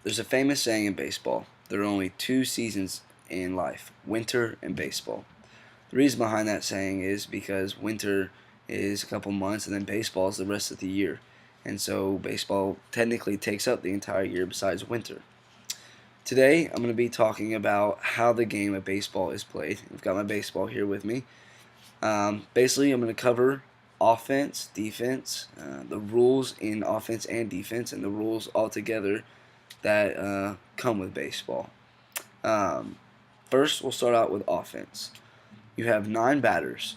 There's a famous saying in baseball: there are only two seasons in life, winter and baseball. The reason behind that saying is because winter is a couple months and then baseball is the rest of the year. And so baseball technically takes up the entire year besides winter. Today, I'm going to be talking about how the game of baseball is played. I've got my baseball here with me. Basically, I'm going to cover offense, defense, the rules in offense and defense, and the rules altogether that come with baseball. Um, First, we'll start out with offense. You have 9 batters.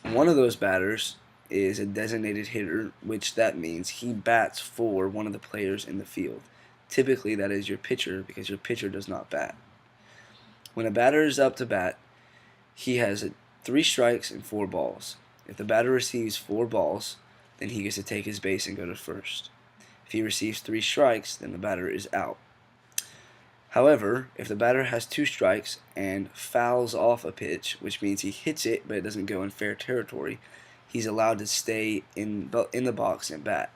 One of those batters is a designated hitter, which that means he bats for one of the players in the field. Typically, that is your pitcher because your pitcher does not bat. When a batter is up to bat, he has 3 strikes and 4 balls. If the batter receives 4 balls, then he gets to take his base and go to first. If he receives 3 strikes, then the batter is out. However, if the batter has 2 strikes and fouls off a pitch, which means he hits it but it doesn't go in fair territory, he's allowed to stay in the box and bat.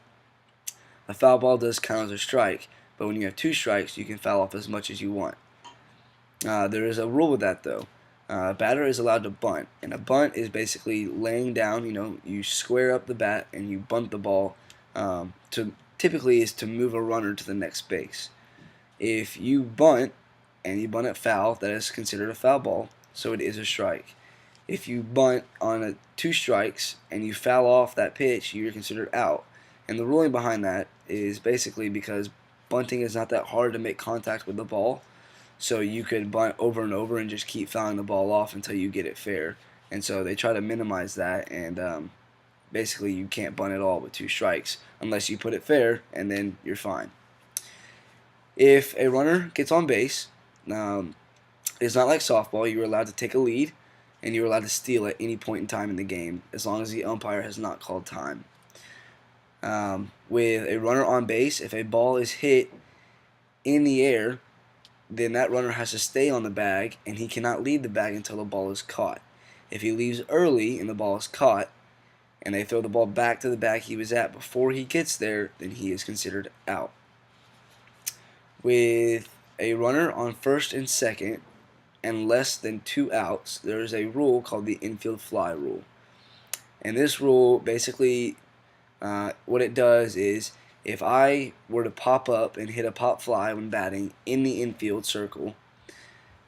A foul ball does count as a strike, but when you have 2 strikes, you can foul off as much as you want. There is a rule with that though. A batter is allowed to bunt, and a bunt is basically laying down. You square up the bat and you bunt the ball. Typically is to move a runner to the next base. If you bunt and you bunt it foul, that is considered a foul ball, so it is a strike. If you bunt on 2 strikes and you foul off that pitch, you're considered out. And the ruling behind that is basically because bunting is not that hard to make contact with the ball, so you could bunt over and over and just keep fouling the ball off until you get it fair. And so they try to minimize that, and basically you can't bunt at all with 2 strikes unless you put it fair, and then you're fine. If a runner gets on base, it's not like softball. You're allowed to take a lead, and you're allowed to steal at any point in time in the game, as long as the umpire has not called time. With a runner on base, if a ball is hit in the air, then that runner has to stay on the bag, and he cannot leave the bag until the ball is caught. If he leaves early and the ball is caught, and they throw the ball back to the bag he was at before he gets there, then he is considered out. With a runner on first and second and less than 2 outs, there is a rule called the infield fly rule. And this rule basically, what it does is, if I were to pop up and hit a pop fly when batting in the infield circle,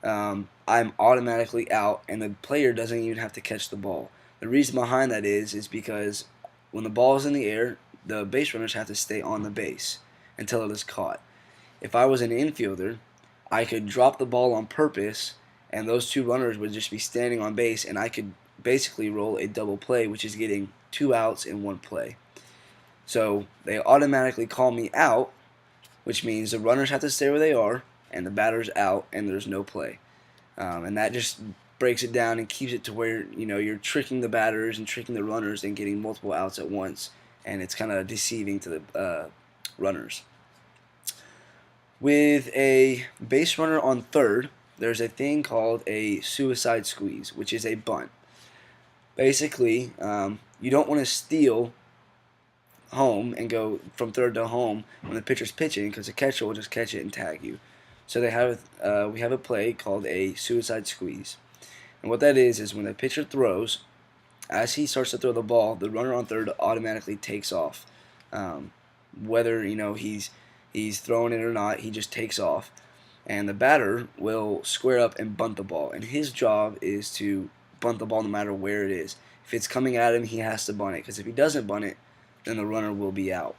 I'm automatically out, and the player doesn't even have to catch the ball. The reason behind that is because when the ball is in the air, the base runners have to stay on the base until it is caught. If I was an infielder, I could drop the ball on purpose, and those 2 runners would just be standing on base, and I could basically roll a double play, which is getting 2 outs in 1 play. So they automatically call me out, which means the runners have to stay where they are, and the batter's out, and there's no play. And that just breaks it down and keeps it to where you're tricking the batters and tricking the runners and getting multiple outs at once, and it's kind of deceiving to the runners. With a base runner on third, there's a thing called a suicide squeeze, which is a bunt. Basically, you don't want to steal home and go from third to home when the pitcher's pitching, because the catcher will just catch it and tag you. So we have a play called a suicide squeeze. And what that is when the pitcher throws, as he starts to throw the ball, the runner on third automatically takes off. Whether he's throwing it or not, he just takes off. And the batter will square up and bunt the ball. And his job is to bunt the ball no matter where it is. If it's coming at him, he has to bunt it, because if he doesn't bunt it, then the runner will be out.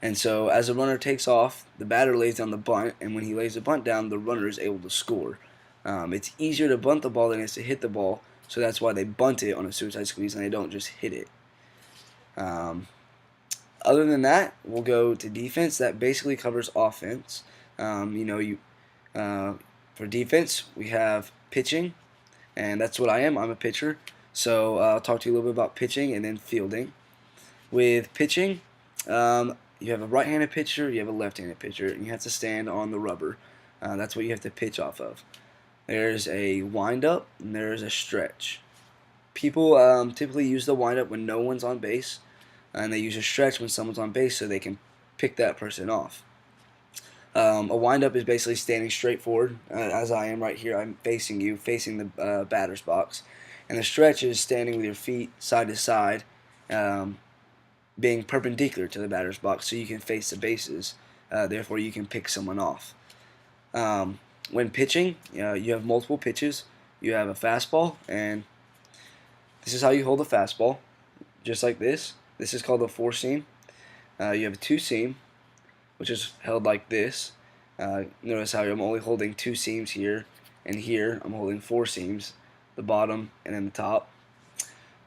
And so as the runner takes off, the batter lays down the bunt, and when he lays the bunt down, the runner is able to score. It's easier to bunt the ball than it is to hit the ball, so that's why they bunt it on a suicide squeeze and they don't just hit it. Other than that, we'll go to defense. That basically covers offense. For defense, we have pitching, and that's what I am. I'm a pitcher. So I'll talk to you a little bit about pitching and then fielding. With pitching, you have a right-handed pitcher, you have a left-handed pitcher, and you have to stand on the rubber. That's what you have to pitch off of. There's a wind-up, and there's a stretch. People typically use the wind-up when no one's on base, and they use a stretch when someone's on base so they can pick that person off. A windup is basically standing straight forward, as I am right here. I'm facing you, facing the batter's box. And the stretch is standing with your feet side to side, um, being perpendicular to the batter's box so you can face the bases. Therefore, you can pick someone off. When pitching, you have multiple pitches. You have a fastball, and this is how you hold a fastball, just like this. This is called a four seam. You have a two seam, which is held like this. Notice how I'm only holding two seams here, and here I'm holding four seams, the bottom and then the top.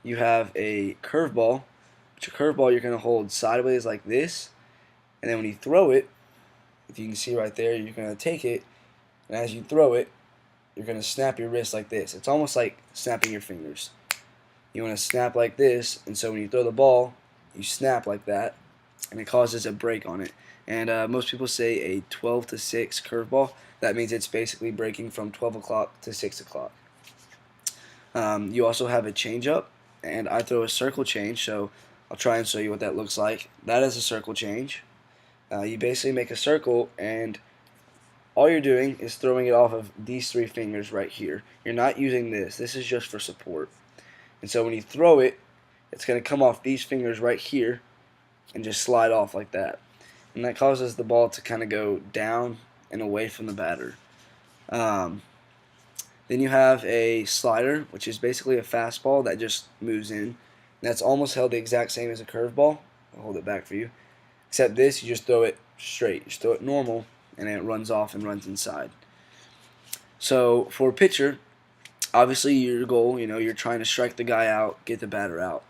You have a curveball, which a curveball you're going to hold sideways like this, and then when you throw it, if you can see right there, you're going to take it, and as you throw it, you're going to snap your wrist like this. It's almost like snapping your fingers. You want to snap like this, and so when you throw the ball, you snap like that, and it causes a break on it. And most people say a 12 to 6 curveball. That means it's basically breaking from 12 o'clock to 6 o'clock. You also have a changeup, and I throw a circle change, so I'll try and show you what that looks like. That is a circle change. You basically make a circle, and all you're doing is throwing it off of these three fingers right here. You're not using this. This is just for support. And so when you throw it, it's going to come off these fingers right here and just slide off like that. And that causes the ball to kind of go down and away from the batter. Then you have a slider, which is basically a fastball that just moves in. That's almost held the exact same as a curveball. I'll hold it back for you. Except this, you just throw it straight. You just throw it normal, and then it runs off and runs inside. So for a pitcher, obviously your goal, you're trying to strike the guy out, get the batter out.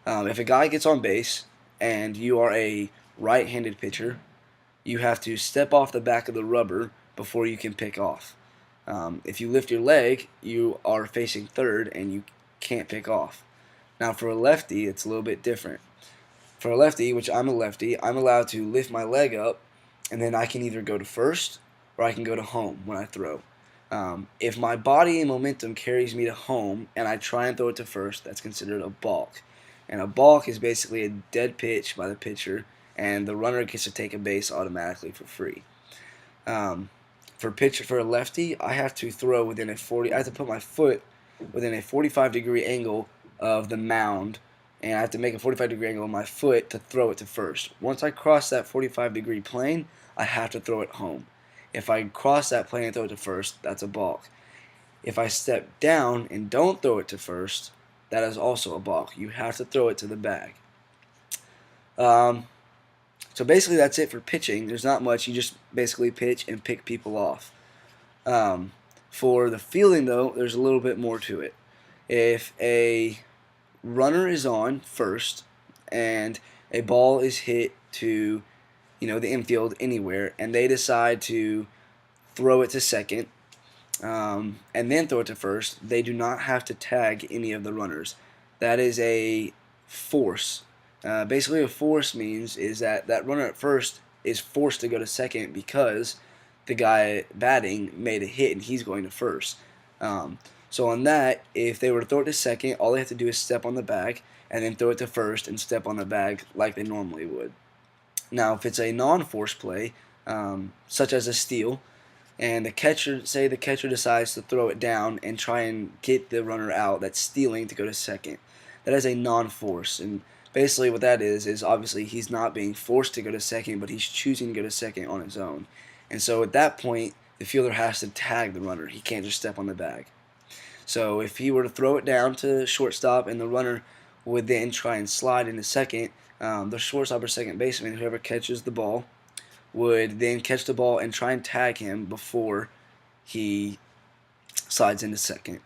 If a guy gets on base and you are a right-handed pitcher, you have to step off the back of the rubber before you can pick off. If you lift your leg, you are facing third and you can't pick off. Now for a lefty, it's a little bit different. For a lefty, which I'm a lefty, I'm allowed to lift my leg up, and then I can either go to first or I can go to home when I throw. If my body and momentum carries me to home and I try and throw it to first, that's considered a balk. And a balk is basically a dead pitch by the pitcher, and the runner gets to take a base automatically for free. For a lefty, I have to throw within I have to put my foot within a 45-degree angle of the mound, and I have to make a 45-degree angle on my foot to throw it to first. Once I cross that 45-degree plane, I have to throw it home. If I cross that plane and throw it to first, that's a balk. If I step down and don't throw it to first, that is also a balk. You have to throw it to the bag. So basically that's it for pitching. There's not much. You just basically pitch and pick people off. For the fielding, though, there's a little bit more to it. If a runner is on first and a ball is hit to the infield anywhere, and they decide to throw it to second and then throw it to first, they do not have to tag any of the runners. That is a force. Basically, a force means is that runner at first is forced to go to second because the guy batting made a hit and he's going to first. So on that, if they were to throw it to second, all they have to do is step on the bag and then throw it to first and step on the bag like they normally would. Now, if it's a non-force play, such as a steal, and the catcher decides to throw it down and try and get the runner out that's stealing to go to second, that is a non-force. And basically what that is obviously he's not being forced to go to second, but he's choosing to go to second on his own. And so at that point, the fielder has to tag the runner. He can't just step on the bag. So if he were to throw it down to shortstop and the runner would then try and slide into second, the shortstop or second baseman, whoever catches the ball, would then catch the ball and try and tag him before he slides into second.